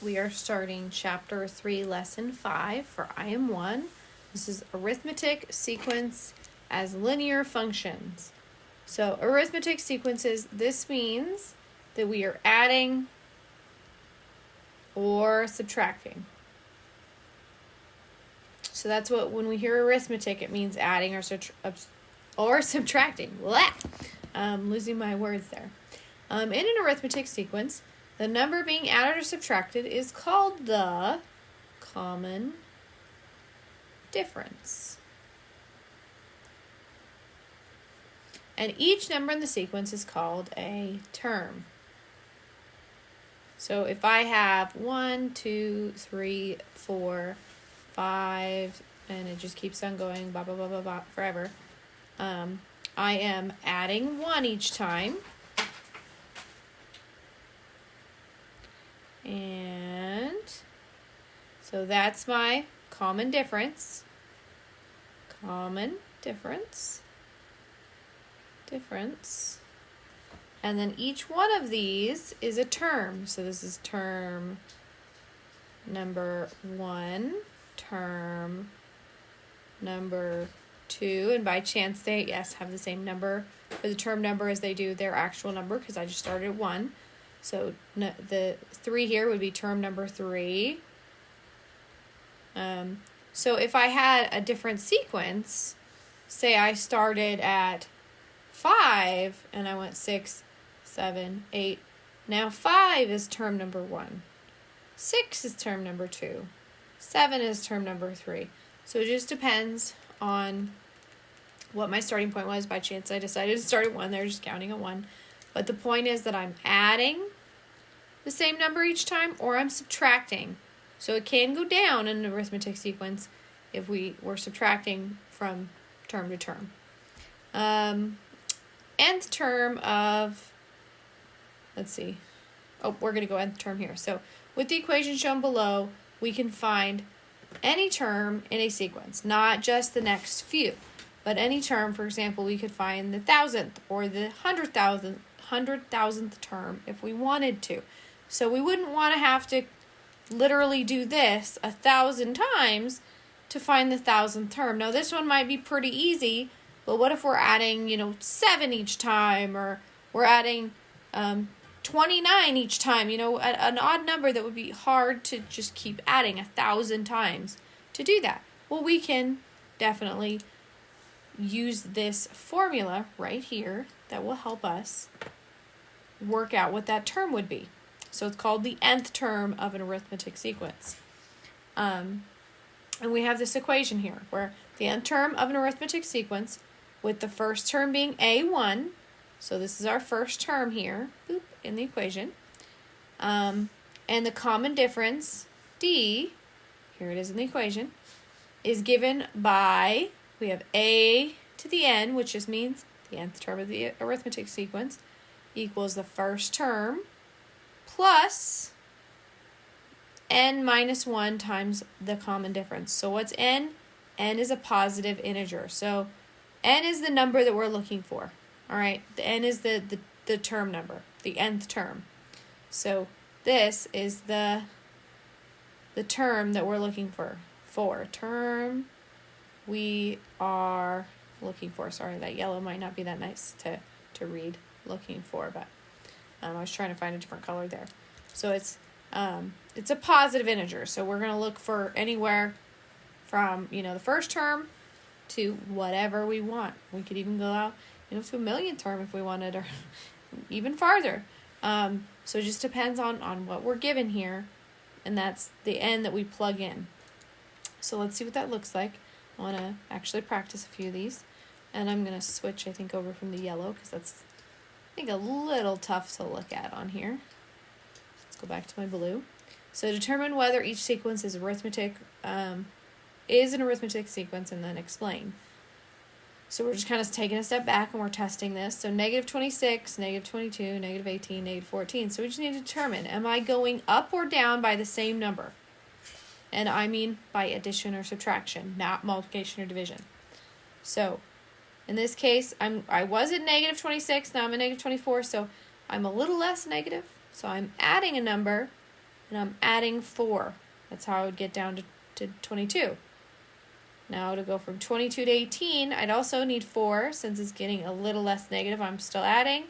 We are starting Chapter 3, Lesson 5 for IM1. This is arithmetic sequence as linear functions. So arithmetic sequences, this means that we are adding or subtracting. So that's what, when we hear arithmetic, it means adding or subtracting. Losing my words there. In an arithmetic sequence, the number being added or subtracted is called the common difference. And each number in the sequence is called a term. So if I have 1, 2, 3, 4, 5, and it just keeps on going, blah, blah, blah, blah, blah, forever, I am adding 1 each time. And so that's my common difference. Common difference. And then each one of these is a term. So this is term number 1, term number 2. And by chance they, yes, have the same number for the term number as they do their actual number because I just started at 1. So the 3 here would be term number 3. So if I had a different sequence, say I started at 5 and I went 6, 7, 8. Now 5 is term number 1. 6 is term number 2. 7 is term number 3. So it just depends on what my starting point was. By chance I decided to start at 1. They're just counting at 1. But the point is that I'm adding the same number each time, or I'm subtracting. So it can go down in an arithmetic sequence if we were subtracting from term to term. Nth term of, let's see. Oh, we're going to go nth term here. So with the equation shown below, we can find any term in a sequence, not just the next few, but any term. For example, we could find the 1,000th or the 100,000th term if we wanted to. So we wouldn't want to have to literally do this 1,000 times to find the 1,000th term. Now this one might be pretty easy, but what if we're adding, 7 each time, or we're adding 29 each time, an odd number that would be hard to just keep adding 1,000 times to do that. Well, we can definitely use this formula right here that will help us work out what that term would be. So it's called the nth term of an arithmetic sequence. And we have this equation here where the nth term of an arithmetic sequence, with the first term being A1, so this is our first term here, boop, in the equation, and the common difference, D, here it is in the equation, is given by, we have A to the N, which just means the nth term of the arithmetic sequence, equals the first term plus n minus 1 times the common difference. So what's n? N is a positive integer. So n is the number that we're looking for. All right, the n is the term number, the nth term. So this is the term that we're looking for. Term we are looking for. Sorry, that yellow might not be that nice to read. Looking for, but I was trying to find a different color there. So it's a positive integer. So we're going to look for anywhere from, the first term to whatever we want. We could even go out, to a millionth term if we wanted, or even farther. So it just depends on what we're given here, and that's the n that we plug in. So let's see what that looks like. I want to actually practice a few of these, and I'm going to switch, I think, over from the yellow because that's, I think, a little tough to look at on here. Let's go back to my blue. So determine whether each sequence is arithmetic, is an arithmetic sequence, and then explain. So we're just kind of taking a step back and we're testing this. So negative 26, negative 22, negative 18, negative 14. So we just need to determine, am I going up or down by the same number? And I mean by addition or subtraction, not multiplication or division. So in this case, I was at negative 26, now I'm at negative 24, so I'm a little less negative. So I'm adding a number and I'm adding 4. That's how I would get down to 22. Now to go from 22 to 18, I'd also need 4. Since it's getting a little less negative, I'm still adding.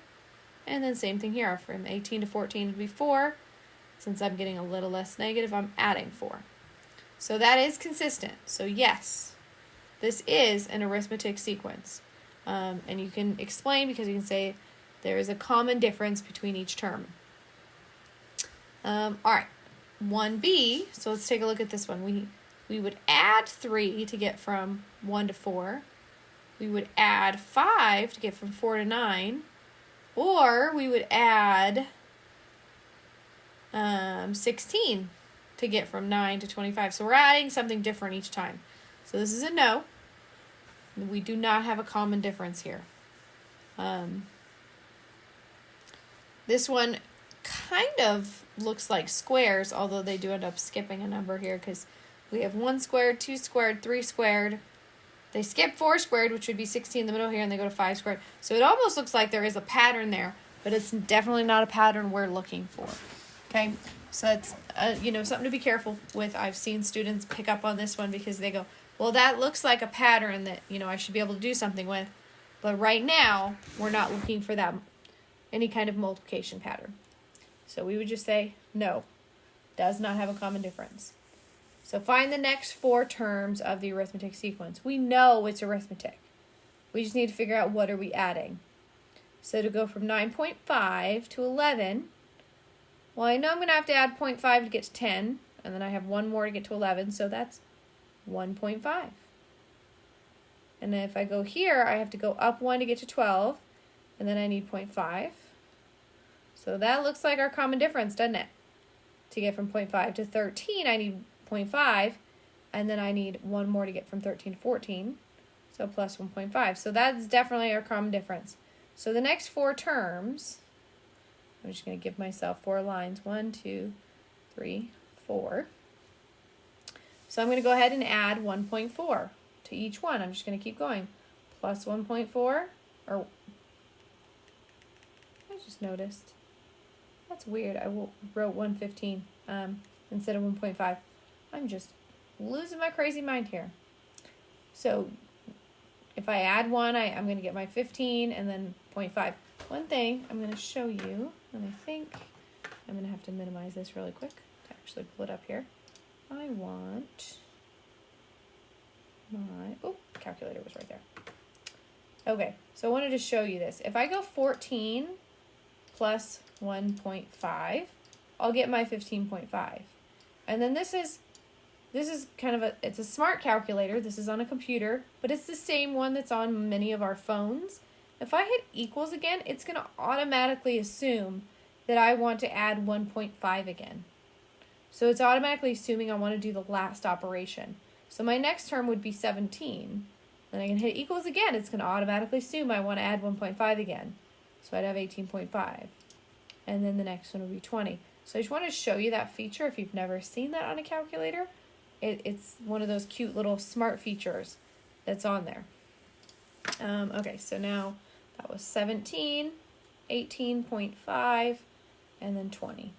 And then same thing here. From 18 to 14 would be 4. Since I'm getting a little less negative, I'm adding 4. So that is consistent. So yes, this is an arithmetic sequence. And you can explain because you can say there is a common difference between each term. All right, 1b, so let's take a look at this one. We would add 3 to get from 1 to 4. We would add 5 to get from 4 to 9. Or we would add 16 to get from 9 to 25. So we're adding something different each time. So this is a no. We do not have a common difference here. This one kind of looks like squares, although they do end up skipping a number here because we have 1 squared, 2 squared, 3 squared. They skip 4 squared, which would be 16 in the middle here, and they go to 5 squared. So it almost looks like there is a pattern there, but it's definitely not a pattern we're looking for. Okay, so that's something to be careful with. I've seen students pick up on this one because they go, well, that looks like a pattern that I should be able to do something with, but right now we're not looking for that any kind of multiplication pattern. So we would just say no, does not have a common difference. So find the next 4 terms of the arithmetic sequence. We know it's arithmetic. We just need to figure out what are we adding. So to go from 9.5 to 11, well, I know I'm going to have to add 0.5 to get to 10, and then I have 1 more to get to 11, so that's 1.5. And then if I go here, I have to go up 1 to get to 12, and then I need 0.5. So that looks like our common difference, doesn't it? To get from 0.5 to 13, I need 0.5, and then I need 1 more to get from 13 to 14, so plus 1.5. So that's definitely our common difference. So the next 4 terms, I'm just going to give myself 4 lines. 1, 2, 3, 4. So I'm going to go ahead and add 1.4 to each one. I'm just going to keep going. Plus 1.4, or I just noticed. That's weird. I wrote 115 instead of 1.5. I'm just losing my crazy mind here. So if I add 1, I'm going to get my 15 and then 0.5. One thing I'm going to show you, and I think I'm going to have to minimize this really quick to actually pull it up here. I want my, calculator was right there. Okay, so I wanted to show you this. If I go 14 plus 1.5, I'll get my 15.5. And then this is kind of it's a smart calculator. This is on a computer, but it's the same one that's on many of our phones. If I hit equals again, it's going to automatically assume that I want to add 1.5 again. So it's automatically assuming I want to do the last operation. So my next term would be 17. Then I can hit equals again. It's going to automatically assume I want to add 1.5 again. So I'd have 18.5. And then the next one would be 20. So I just want to show you that feature if you've never seen that on a calculator. It's one of those cute little smart features that's on there. Okay, so now that was 17, 18.5, and then 20.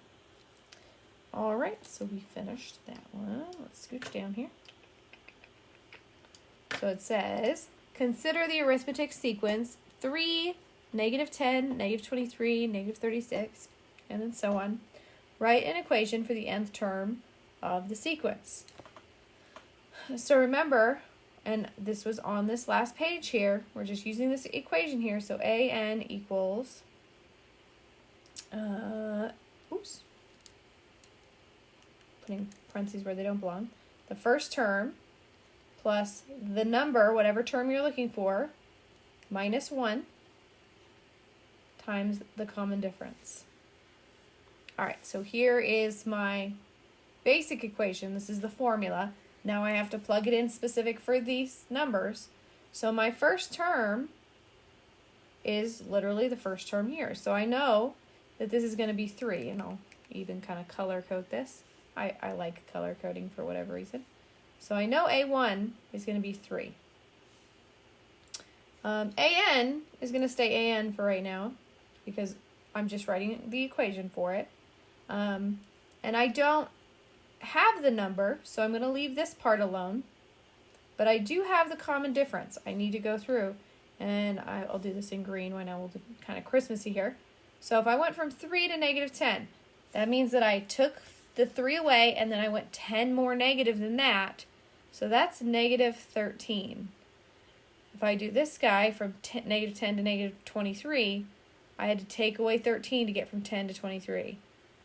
All right, so we finished that one. Let's scooch down here. So it says, consider the arithmetic sequence 3, -10, -23, -36, and then so on. Write an equation for the nth term of the sequence. So remember, and this was on this last page here, we're just using this equation here. So an equals, putting parentheses where they don't belong, the first term plus the number, whatever term you're looking for, minus 1 times the common difference. All right, so here is my basic equation. This is the formula. Now I have to plug it in specific for these numbers. So my first term is literally the first term here. So I know that this is going to be 3, and I'll even kind of color code this. I like color coding for whatever reason. So I know A1 is going to be 3. AN is going to stay AN for right now because I'm just writing the equation for it. And And I don't have the number, so I'm going to leave this part alone. But I do have the common difference. I need to go through, and I'll do this in green right now. We'll do kind of Christmassy here. So if I went from 3 to negative 10, that means that I took the 3 away, and then I went 10 more negative than that. So that's negative 13. If I do this guy from negative 10 to negative 23, I had to take away 13 to get from 10 to 23.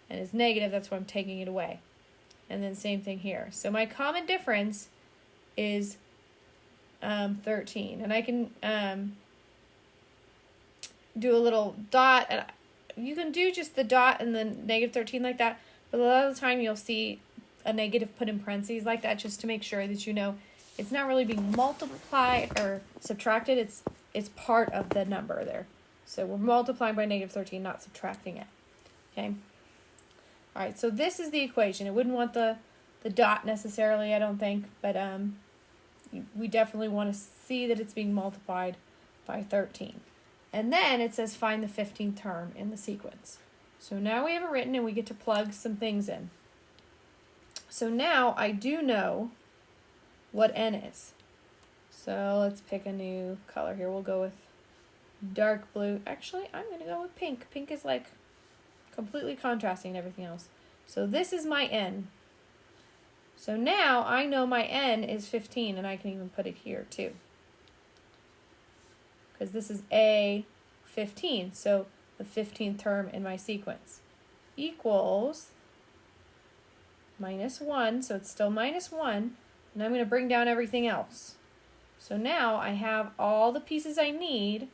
And it's negative, that's why I'm taking it away. And then same thing here. So my common difference is 13. And I can do a little dot. And you can do just the dot and then negative 13 like that. But a lot of the time you'll see a negative put in parentheses like that just to make sure that you know it's not really being multiplied or subtracted. It's part of the number there. So we're multiplying by negative 13, not subtracting it. Okay. All right, so this is the equation. It wouldn't want the dot necessarily, I don't think, but we definitely want to see that it's being multiplied by 13. And then it says find the 15th term in the sequence. So now we have it written and we get to plug some things in. So now I do know what n is. So let's pick a new color here. We'll go with dark blue. Actually, I'm going to go with pink. Pink is like completely contrasting everything else. So this is my n. So now I know my n is 15, and I can even put it here too. Because this is A15, so the 15th term in my sequence equals minus 1, so it's still minus 1, and I'm going to bring down everything else. So now I have all the pieces I need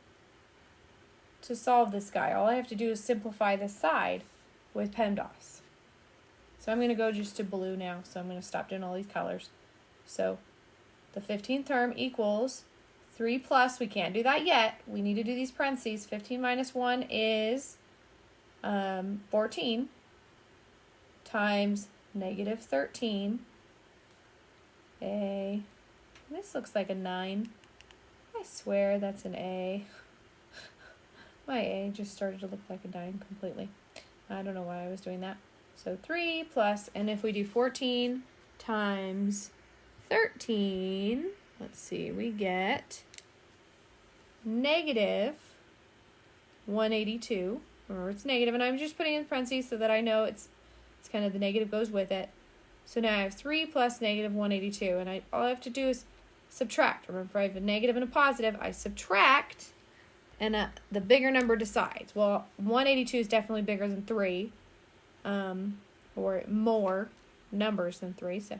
to solve this guy. All I have to do is simplify this side with PEMDAS. So I'm going to go just to blue now, so I'm going to stop doing all these colors. So the 15th term equals 3 plus, we can't do that yet. We need to do these parentheses. 15 minus 1 is 14 times negative 13. This looks like a 9. I swear that's an A. My A just started to look like a 9 completely. I don't know why I was doing that. So 3 plus, and if we do 14 times 13, let's see, we get negative 182. Remember, it's negative, and I'm just putting in parentheses so that I know it's kind of the negative goes with it. So now I have 3 plus negative 182, and all I have to do is subtract. Remember, if I have a negative and a positive, I subtract, and the bigger number decides. Well, 182 is definitely bigger than 3, or more numbers than 3. So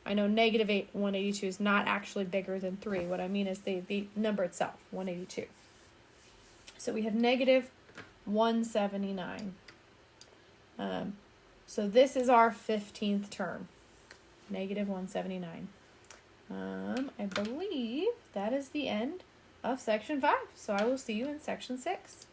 I know negative 182 is not actually bigger than 3. What I mean is the number itself, 182. So we have negative 179. So this is our 15th term, negative 179. I believe that is the end of section 5. So I will see you in section 6.